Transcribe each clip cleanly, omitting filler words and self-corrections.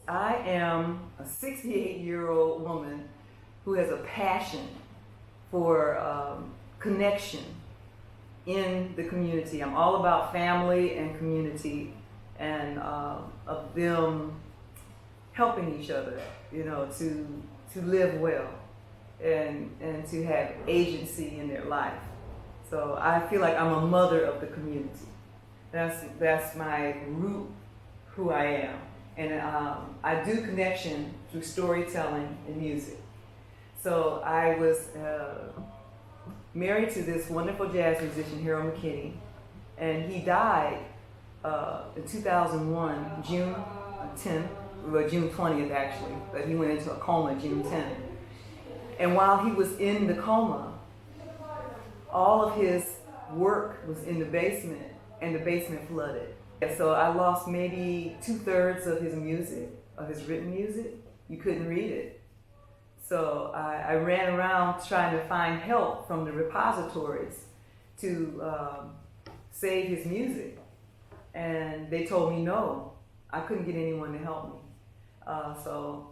I am a 68-year-old woman who has a passion for connection in the community. I'm all about family and community and of them helping each other, to live well and to have agency in their life. So I feel like I'm a mother of the community. That's my root, who I am. And I do connection through storytelling and music. So I was married to this wonderful jazz musician, Jahra McKinney, and he died in 2001, June 10th, or June 20th actually, but he went into a coma June 10th. And while he was in the coma, all of his work was in the basement, and the basement flooded. So I lost maybe 2/3 of his music, of his written music. You couldn't read it. So I ran around trying to find help from the repositories to save his music. And they told me no, I couldn't get anyone to help me. So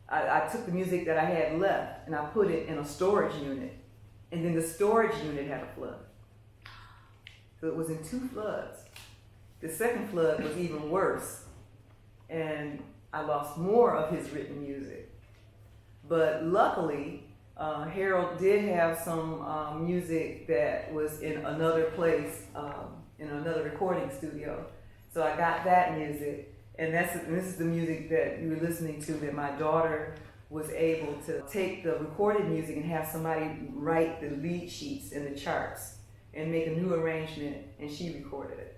I took the music that I had left and I put it in a storage unit. And then the storage unit had a flood. So it was in 2 floods. The second flood was even worse. And I lost more of his written music. But luckily, Harold did have some music that was in another place, in another recording studio. So I got that music. And this is the music that you were listening to, that my daughter was able to take the recorded music and have somebody write the lead sheets and the charts and make a new arrangement, and she recorded it.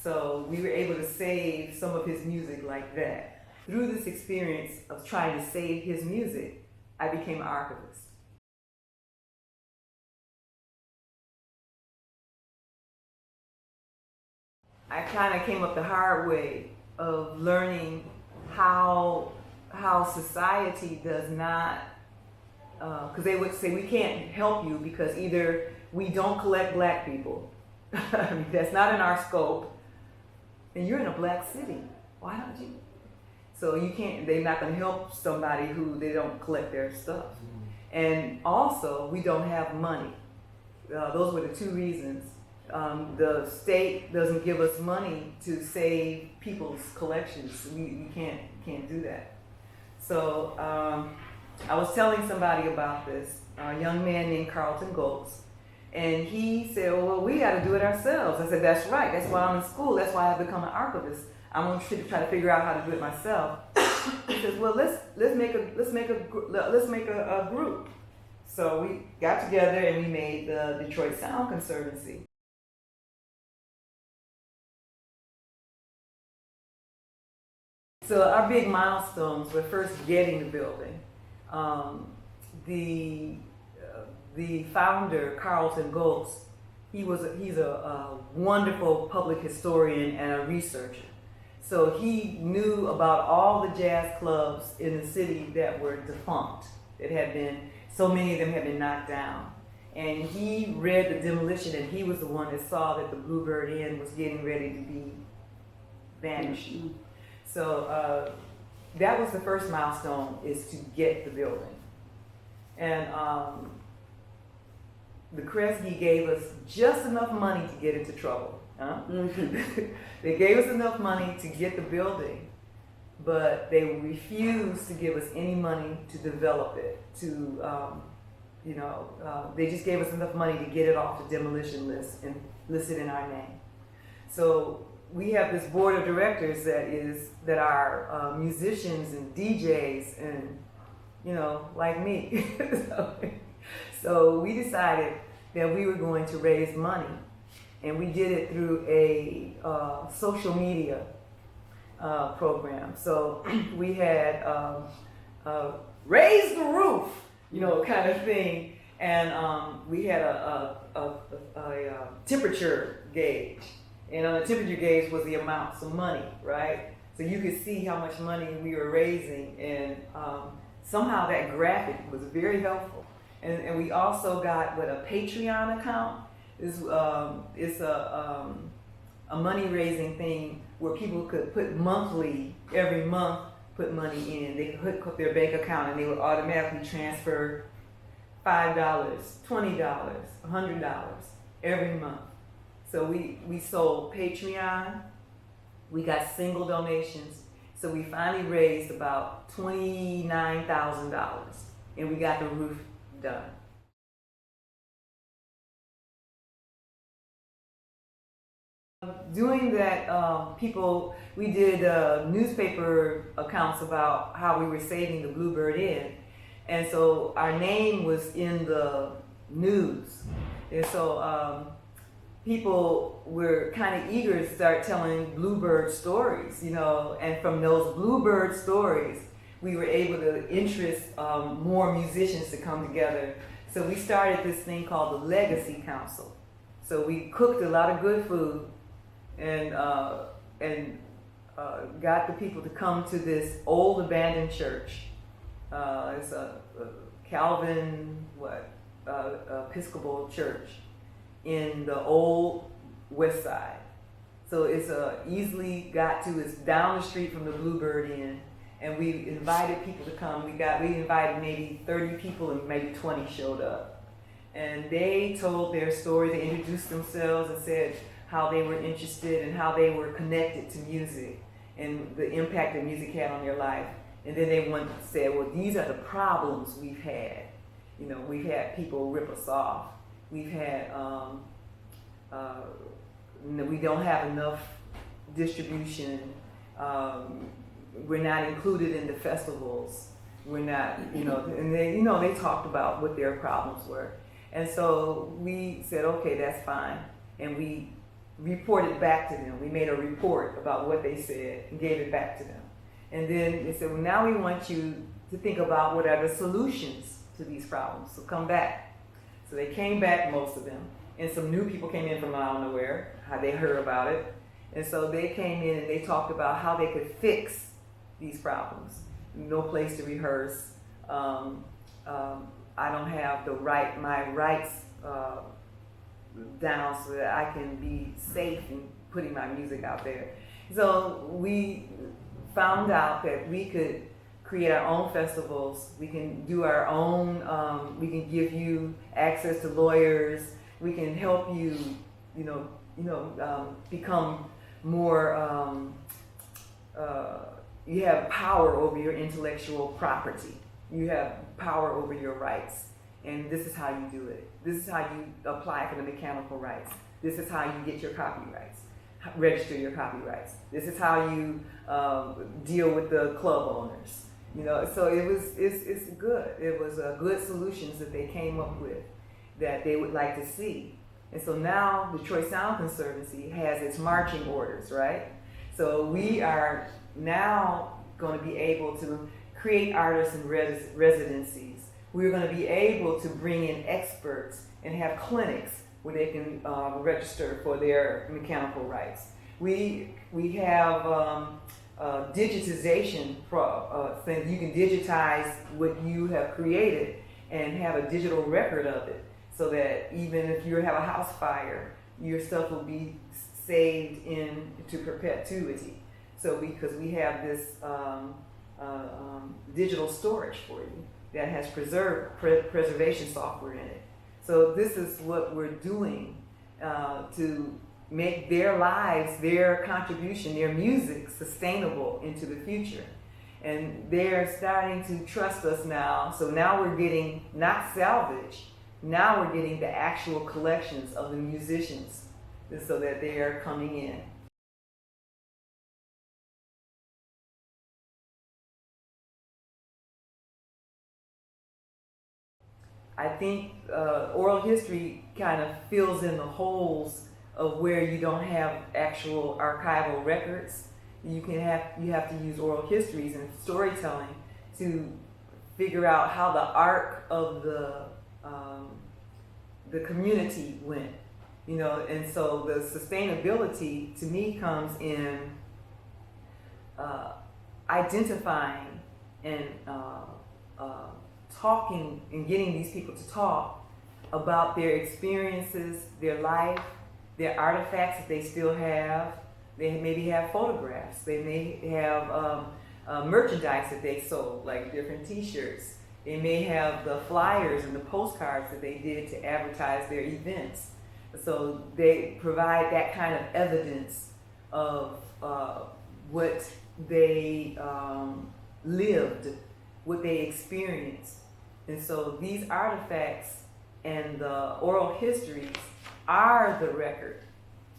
So we were able to save some of his music like that. Through this experience of trying to save his music, I became an archivist. I kind of came up the hard way of learning how society does not, because they would say we can't help you because either we don't collect black people, I mean, that's not in our scope, and you're in a black city, why don't you? So you can't, they're not going to help somebody who they don't collect their stuff. And also, we don't have money. Those were the 2 reasons. The state doesn't give us money to save people's collections. We can't do that. So I was telling somebody about this, a young man named Carlton Goltz, and he said, well, we got to do it ourselves. I said, that's right. That's why I'm in school. That's why I've become an archivist. I'm going to try to figure out how to do it myself. He says, well, let's make a group. So we got together and we made the Detroit Sound Conservancy. So our big milestones were first getting the building. The founder, Carlton Goltz, he's a wonderful public historian and a researcher. So he knew about all the jazz clubs in the city that were defunct. So many of them had been knocked down. And he read the demolition, and he was the one that saw that the Bluebird Inn was getting ready to be vanished. So that was the first milestone, is to get the building. And the Kresge gave us just enough money to get into trouble. Huh? They gave us enough money to get the building, but they refused to give us any money to develop it. They just gave us enough money to get it off the demolition list and list it in our name. So we have this board of directors that are musicians and DJs and, like me. So we decided that we were going to raise money, and we did it through a social media program. So we had raise the roof, kind of thing, and we had a temperature gauge. And on the temperature gauge was the amounts of money, right? So you could see how much money we were raising, and somehow that graphic was very helpful. And we also got a Patreon account. It's a money raising thing where people could put every month, put money in. They could hook up their bank account and they would automatically transfer $5, $20, $100 every month. So we sold Patreon, we got single donations. So we finally raised about $29,000 and we got the roof done. Doing that, we did newspaper accounts about how we were saving the Bluebird Inn. And so our name was in the news. And so people were kind of eager to start telling Bluebird stories, you know, and from those Bluebird stories, we were able to interest more musicians to come together. So we started this thing called the Legacy Council. So we cooked a lot of good food and got the people to come to this old abandoned church. It's a Calvin, Episcopal church in the old West Side. So it's easily got to, it's down the street from the Bluebird Inn. And we invited people to come. We invited maybe 30 people and maybe 20 showed up. And they told their story, they introduced themselves and said how they were interested and how they were connected to music and the impact that music had on their life. And then they said, well, these are the problems we've had. You know, we've had people rip us off. We've had, we don't have enough distribution. We're not included in the festivals. We're not, and they talked about what their problems were. And so we said, okay, that's fine. And we reported back to them. We made a report about what they said and gave it back to them. And then they said, well, now we want you to think about what are the solutions to these problems. So come back. So they came back, most of them. And some new people came in from out of nowhere, how they heard about it. And so they came in and they talked about how they could fix these problems. No place to rehearse. I don't have my rights down so that I can be safe in putting my music out there. So we found out that we could create our own festivals. We can do our own. We can give you access to lawyers. We can help you, become more. You have power over your intellectual property. You have power over your rights. And this is how you do it. This is how you apply for the mechanical rights. This is how you get your copyrights, register your copyrights. This is how you deal with the club owners. So it's good. It was good solutions that they came up with that they would like to see. And so now Detroit Sound Conservancy has its marching orders, right? So we are now going to be able to create artists and residencies. We're going to be able to bring in experts and have clinics where they can register for their mechanical rights. We have digitization things. You can digitize what you have created and have a digital record of it, so that even if you have a house fire, your stuff will be saved into perpetuity. So because we have this digital storage for you that has preservation software in it. So this is what we're doing to make their lives, their contribution, their music sustainable into the future. And they're starting to trust us now. So now we're getting not salvage, now we're getting the actual collections of the musicians so that they are coming in. I think oral history kind of fills in the holes of where you don't have actual archival records. You have to use oral histories and storytelling to figure out how the arc of the community went, and so the sustainability to me comes in identifying and talking and getting these people to talk about their experiences, their life, their artifacts that they still have. They maybe have photographs. They may have merchandise that they sold, like different T-shirts. They may have the flyers and the postcards that they did to advertise their events. So they provide that kind of evidence of what they lived, what they experienced. And so these artifacts and the oral histories are the record.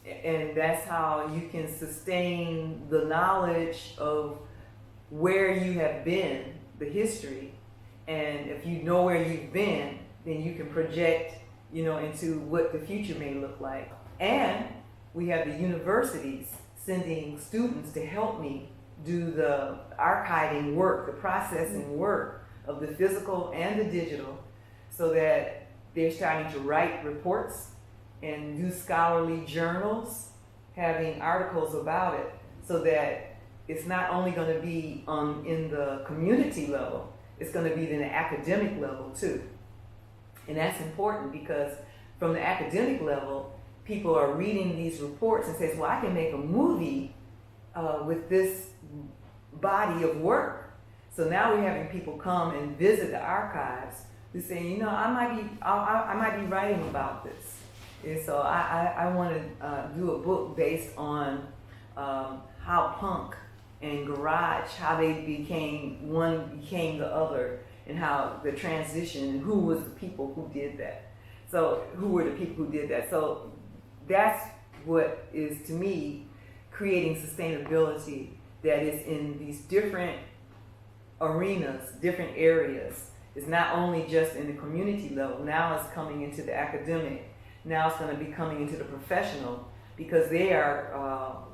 And that's how you can sustain the knowledge of where you have been, the history. And if you know where you've been, then you can project, into what the future may look like. And we have the universities sending students to help me do the archiving work, the processing work of the physical and the digital, so that they're starting to write reports and do scholarly journals, having articles about it, so that it's not only going to be in the community level, it's going to be in the academic level too. And that's important because from the academic level, people are reading these reports and says, well, I can make a movie with this body of work. So now we're having people come and visit the archives who say, I might be writing about this. And so I want to do a book based on how punk and garage, how they became, one became the other, and how the transition, and who was the people who did that. So who were the people who did that? So that's what is, to me, creating sustainability that is in these different arenas, different areas. It's not only just in the community level, now it's coming into the academic, now it's going to be coming into the professional, because they are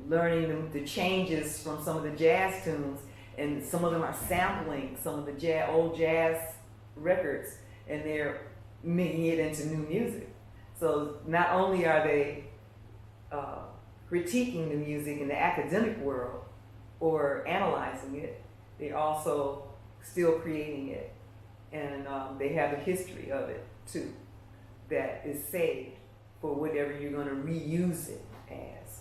learning the changes from some of the jazz tunes, and some of them are sampling some of the old jazz records, and they're making it into new music. So not only are they critiquing the music in the academic world or analyzing it, they're also still creating it, and they have a history of it too that is saved for whatever you're going to reuse it as.